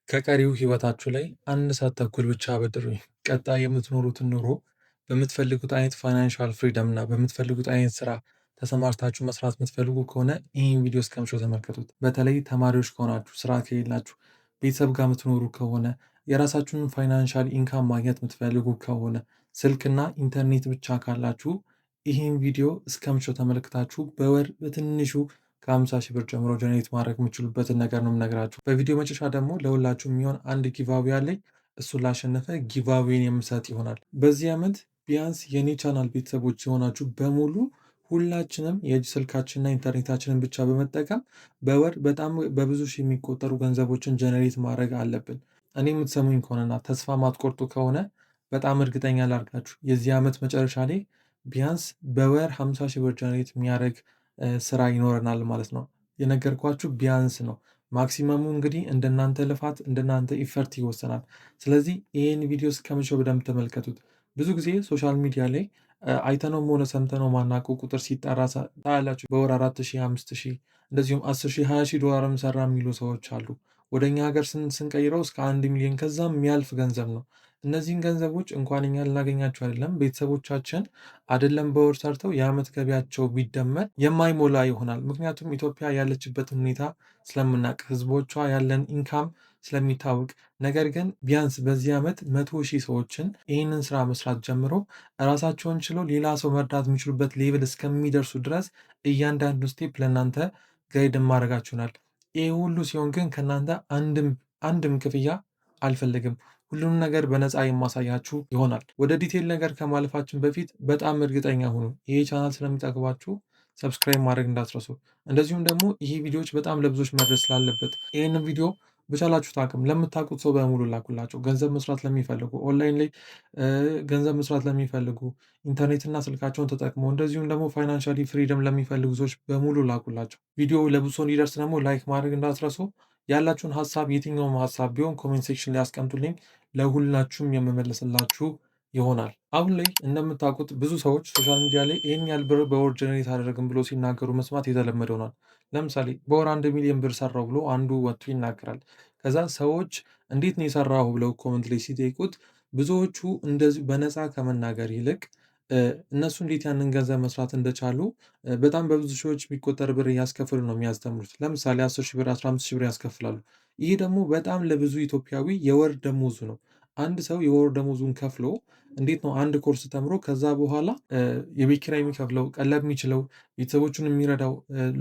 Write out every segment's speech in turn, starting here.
ከቀሪው ህይወታችሁ ላይ አንድ ሰዓት ተኩል ብቻ አበድሩኝ። ቀጣይ የምትኖሩትን ኑሮ በምትፈልጉት አይነት ፋይናንሻል ፍሪደም እና በምትፈልጉት አይነት ስራ ተሰማርታችሁ መስራት የምትፈልጉ ከሆነ ይህን ቪዲዮ እስከምሽው ተመልከቱት። በተለይ ተማሪዎች ከሆናችሁ፣ ስራ ከሌላችሁ፣ ቤተሰብ ጋር የምትኖሩ ከሆነ፣ የራሳችሁን ፋይናንሻል ኢንካም ማግኘት የምትፈልጉ ከሆነ፣ ስልክና ኢንተርኔት ብቻ ካላችሁ ይህን ቪዲዮ እስከምሽው ተመልክታችሁ በወር በትንሹ ከ50 ሺህ ብር ጀምሮ ጀነሬት ማድረግ የምችሉበትን ነገር ነው የምነግራችሁ። በቪዲዮ መጨረሻ ደግሞ ለሁላችሁ የሚሆን አንድ ጊቫዌ አለኝ። እሱን ላሸነፈ ጊቫዌን የምሰጥ ይሆናል። በዚህ ዓመት ቢያንስ የኔ ቻናል ቤተሰቦች የሆናችሁ በሙሉ ሁላችንም የእጅ ስልካችንና ኢንተርኔታችንን ብቻ በመጠቀም በወር በጣም በብዙ ሺህ የሚቆጠሩ ገንዘቦችን ጀነሬት ማድረግ አለብን። እኔ የምትሰሙኝ ከሆነና ተስፋ ማትቆርጡ ከሆነ በጣም እርግጠኛ ላድርጋችሁ የዚህ ዓመት መጨረሻ ላይ ቢያንስ በወር 50 ሺህ ብር ጀነሬት የሚያደርግ ስራ ይኖረናል ማለት ነው። የነገርኳችሁ ቢያንስ ነው። ማክሲመሙ እንግዲህ እንደናንተ ልፋት እንደናንተ ኢፈርት ይወሰናል። ስለዚህ ይህን ቪዲዮ እስከመቼው በደንብ ተመልከቱት። ብዙ ጊዜ ሶሻል ሚዲያ ላይ አይተነውም ሆነ ሰምተነው ማናውቀው ቁጥር ሲጠራ ታያላችሁ። በወር 4,000 5,000 እንደዚሁም 10,000 20,000 ዶላርም ሰራ የሚሉ ሰዎች አሉ። ወደ እኛ ሀገር ስንቀይረው እስከ 1 ሚሊዮን ከዛም የሚያልፍ ገንዘብ ነው። እነዚህን ገንዘቦች እንኳን እኛ ልናገኛቸው አይደለም ቤተሰቦቻችን አይደለም በወር ሰርተው የዓመት ገቢያቸው ቢደመር የማይሞላ ይሆናል። ምክንያቱም ኢትዮጵያ ያለችበትን ሁኔታ ስለምናውቅ፣ ህዝቦቿ ያለን ኢንካም ስለሚታወቅ። ነገር ግን ቢያንስ በዚህ ዓመት 100,000 ሰዎችን ይህንን ስራ መስራት ጀምሮ ራሳቸውን ችለው ሌላ ሰው መርዳት የሚችሉበት ሌቭል እስከሚደርሱ ድረስ እያንዳንዱ ስቴፕ ለእናንተ ጋይድ ማድረጋችሁ ይሆናል። ይህ ሁሉ ሲሆን ግን ከእናንተ አንድም ክፍያ አልፈልግም። ሁሉንም ነገር በነፃ የማሳያችሁ ይሆናል። ወደ ዲቴል ነገር ከማለፋችን በፊት በጣም እርግጠኛ ሁኑ ይሄ ቻናል ስለሚጠቅማችሁ ሰብስክራይብ ማድረግ እንዳትረሱ። እንደዚሁም ደግሞ ይሄ ቪዲዮዎች በጣም ለብዙዎች መድረስ ስላለበት ይህንን ቪዲዮ በቻላችሁት አቅም ለምታውቁት ሰው በሙሉ ላኩላቸው። ገንዘብ መስራት ለሚፈልጉ፣ ኦንላይን ላይ ገንዘብ መስራት ለሚፈልጉ፣ ኢንተርኔትና ስልካቸውን ተጠቅመው እንደዚሁም ደግሞ ፋይናንሻሊ ፍሪደም ለሚፈልጉ ሰዎች በሙሉ ላኩላቸው። ቪዲዮ ለብዙ ሰው እንዲደርስ ደግሞ ላይክ ማድረግ እንዳትረሱ። ያላችሁን ሀሳብ የትኛውም ሀሳብ ቢሆን ኮሜንት ሴክሽን ላይ አስቀምጡልኝ። ለሁላችሁም የምመልስላችሁ ይሆናል። አሁን ላይ እንደምታውቁት ብዙ ሰዎች ሶሻል ሚዲያ ላይ ይህን ያህል ብር በወር ጀነሬት አደረግን ብሎ ሲናገሩ መስማት የተለመደ ሆኗል። ለምሳሌ በወር 1 ሚሊዮን ብር ሰራው ብሎ አንዱ ወጥቶ ይናገራል። ከዛ ሰዎች እንዴት ነው የሰራሁ ብለው ኮመንት ላይ ሲጠይቁት ብዙዎቹ እንደዚህ በነፃ ከመናገር ይልቅ እነሱ እንዴት ያንን ገንዘብ መስራት እንደቻሉ በጣም በብዙ ሺዎች የሚቆጠር ብር እያስከፍሉ ነው የሚያስተምሩት። ለምሳሌ 10 ሺህ ብር 15 ሺህ ብር ያስከፍላሉ። ይህ ደግሞ በጣም ለብዙ ኢትዮጵያዊ የወር ደሞዙ ነው። አንድ ሰው የወር ደሞዙን ከፍሎ እንዴት ነው አንድ ኮርስ ተምሮ ከዛ በኋላ የቤት ኪራይ የሚከፍለው፣ ቀለብ የሚችለው፣ ቤተሰቦቹን የሚረዳው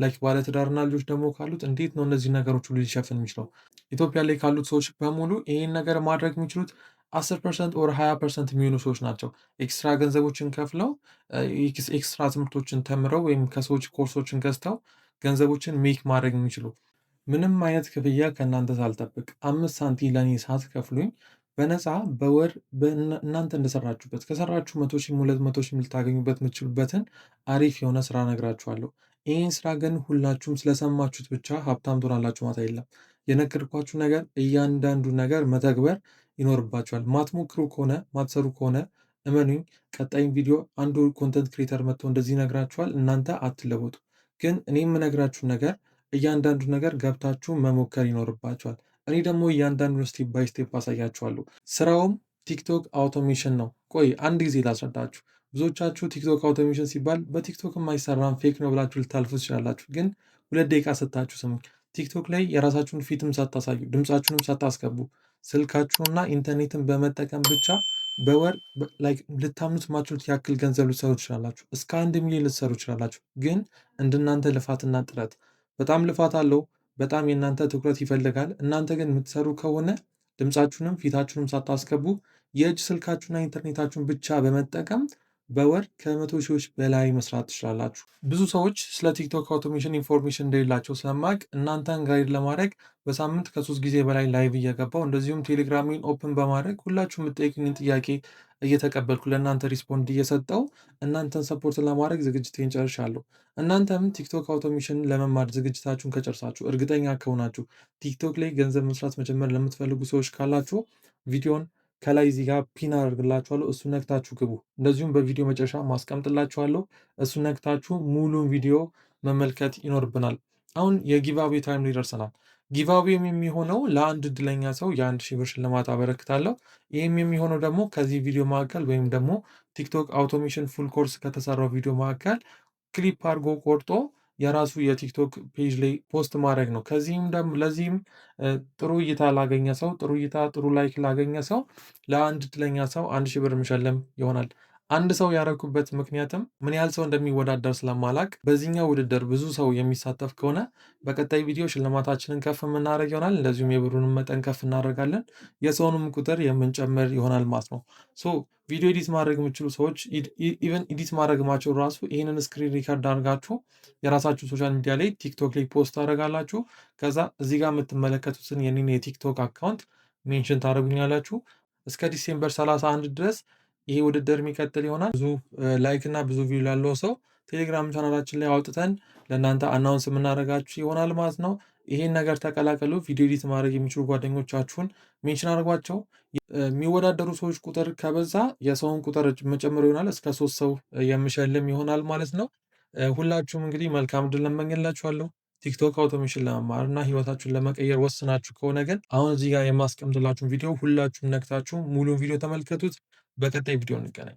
ላይክ ባለትዳርና ልጆች ደግሞ ካሉት እንዴት ነው እነዚህ ነገሮች ሁሉ ሊሸፍን የሚችለው? ኢትዮጵያ ላይ ካሉት ሰዎች በሙሉ ይሄን ነገር ማድረግ የሚችሉት 10% ኦር 20% የሚሆኑ ሰዎች ናቸው። ኤክስትራ ገንዘቦችን ከፍለው ኤክስትራ ትምህርቶችን ተምረው ወይም ከሰዎች ኮርሶችን ገዝተው ገንዘቦችን ሜክ ማድረግ የሚችሉ። ምንም አይነት ክፍያ ከእናንተ ሳልጠብቅ 5 ሳንቲም ለእኔ ሳትከፍሉኝ በነፃ በወር እናንተ እንደሰራችሁበት ከሰራችሁ 100,000 200,000 ልታገኙበት የምትችሉበትን አሪፍ የሆነ ስራ እነግራችኋለሁ። ይህን ስራ ግን ሁላችሁም ስለሰማችሁት ብቻ ሀብታም ትሆናላችሁ ማለት አይደለም። የነገርኳችሁ ነገር እያንዳንዱ ነገር መተግበር ይኖርባችኋል። ማትሞክሩ ከሆነ ማትሰሩ ከሆነ እመኑኝ፣ ቀጣይም ቪዲዮ አንዱ ኮንተንት ክሬተር መጥቶ እንደዚህ ይነግራችኋል፣ እናንተ አትለወጡ። ግን እኔ የምነግራችሁ ነገር እያንዳንዱ ነገር ገብታችሁ መሞከር ይኖርባችኋል። እኔ ደግሞ እያንዳንዱን ስቴፕ ባይ ስቴፕ አሳያችኋለሁ። ስራውም ቲክቶክ አውቶሜሽን ነው። ቆይ አንድ ጊዜ ላስረዳችሁ። ብዙዎቻችሁ ቲክቶክ አውቶሜሽን ሲባል በቲክቶክ የማይሰራም ፌክ ነው ብላችሁ ልታልፉ ትችላላችሁ። ግን 2 ደቂቃ ሰጥታችሁ ስሙኝ። ቲክቶክ ላይ የራሳችሁን ፊትም ሳታሳዩ ድምፃችሁንም ሳታስገቡ ስልካችሁንና ኢንተርኔትን በመጠቀም ብቻ በወር ላይክ ልታምኑት የማትችሉት ያክል ገንዘብ ልትሰሩ ትችላላችሁ። እስከ 1 ሚሊዮን ልትሰሩ ትችላላችሁ። ግን እንደናንተ ልፋትና ጥረት በጣም ልፋት አለው። በጣም የእናንተ ትኩረት ይፈልጋል። እናንተ ግን የምትሰሩ ከሆነ ድምፃችሁንም ፊታችሁንም ሳታስገቡ የእጅ ስልካችሁና ኢንተርኔታችሁን ብቻ በመጠቀም በወር ከ100 ሺዎች በላይ መስራት ትችላላችሁ። ብዙ ሰዎች ስለ ቲክቶክ አውቶሜሽን ኢንፎርሜሽን እንደሌላቸው ስለማቅ እናንተን ጋይድ ለማድረግ በሳምንት ከ3 ጊዜ በላይ ላይቭ እየገባው እንደዚሁም ቴሌግራሚን ኦፕን በማድረግ ሁላችሁ የምትጠይቁኝን ጥያቄ እየተቀበልኩ ለእናንተ ሪስፖንድ እየሰጠው እናንተን ሰፖርት ለማድረግ ዝግጅቴን ጨርሻለሁ። እናንተም ቲክቶክ አውቶሜሽን ለመማር ዝግጅታችሁን ከጨርሳችሁ እርግጠኛ ከሆናችሁ ቲክቶክ ላይ ገንዘብ መስራት መጀመር ለምትፈልጉ ሰዎች ካላችሁ ቪዲዮን ከላይ እዚህ ጋር ፒን አደርግላችኋለሁ። እሱን ነክታችሁ ግቡ። እንደዚሁም በቪዲዮ መጨረሻ ማስቀምጥላችኋለሁ። እሱን ነክታችሁ ሙሉን ቪዲዮ መመልከት ይኖርብናል። አሁን የጊቫዌ ታይም ላይ ደርሰናል። ጊቫዌም የሚሆነው ለአንድ እድለኛ ሰው የ1000 ብር ሽልማት አበረክታለሁ። ይህም የሚሆነው ደግሞ ከዚህ ቪዲዮ መካከል ወይም ደግሞ ቲክቶክ አውቶሜሽን ፉል ኮርስ ከተሰራው ቪዲዮ መካከል ክሊፕ አድርጎ ቆርጦ የራሱ የቲክቶክ ፔጅ ላይ ፖስት ማድረግ ነው። ለዚህም ጥሩ እይታ ላገኘ ሰው ጥሩ እይታ ጥሩ ላይክ ላገኘ ሰው ለአንድ እድለኛ ሰው 1000 ብር መሸለም ይሆናል። አንድ ሰው ያረኩበት ምክንያትም ምን ያህል ሰው እንደሚወዳደር ስለማላቅ በዚህኛው ውድድር ብዙ ሰው የሚሳተፍ ከሆነ በቀጣይ ቪዲዮ ሽልማታችንን ከፍ የምናደርግ ይሆናል። እንደዚሁም የብሩንም መጠን ከፍ እናደርጋለን። የሰውንም ቁጥር የምንጨምር ይሆናል ማለት ነው። ሶ ቪዲዮ ኤዲት ማድረግ የምትችሉ ሰዎች ኢቨን ኤዲት ማድረግ ማችሉ ራሱ ይህንን ስክሪን ሪከርድ አድርጋችሁ የራሳችሁ ሶሻል ሚዲያ ላይ ቲክቶክ ላይ ፖስት ታደርጋላችሁ። ከዛ እዚህ ጋር የምትመለከቱትን የኔን የቲክቶክ አካውንት ሜንሽን ታደርጉኛላችሁ። እስከ ዲሴምበር 31 ድረስ ይሄ ውድድር የሚቀጥል ይሆናል። ብዙ ላይክ እና ብዙ ቪው ላለው ሰው ቴሌግራም ቻናላችን ላይ አውጥተን ለእናንተ አናውንስ የምናደርጋችሁ ይሆናል ማለት ነው። ይሄን ነገር ተቀላቀሉ። ቪዲዮ ኤዲት ማድረግ የሚችሉ ጓደኞቻችሁን ሜንሽን አድርጓቸው። የሚወዳደሩ ሰዎች ቁጥር ከበዛ የሰውን ቁጥር መጨመር ይሆናል። እስከ 3 ሰው የምሸልም ይሆናል ማለት ነው። ሁላችሁም እንግዲህ መልካም ዕድል እመኝላችኋለሁ። ቲክቶክ አውቶሜሽን ለመማር እና ህይወታችሁን ለመቀየር ወስናችሁ ከሆነ ግን አሁን እዚህ ጋር የማስቀምጥላችሁን ቪዲዮ ሁላችሁም ነክታችሁ ሙሉን ቪዲዮ ተመልከቱት። በቀጣይ ቪዲዮ እንገናኝ።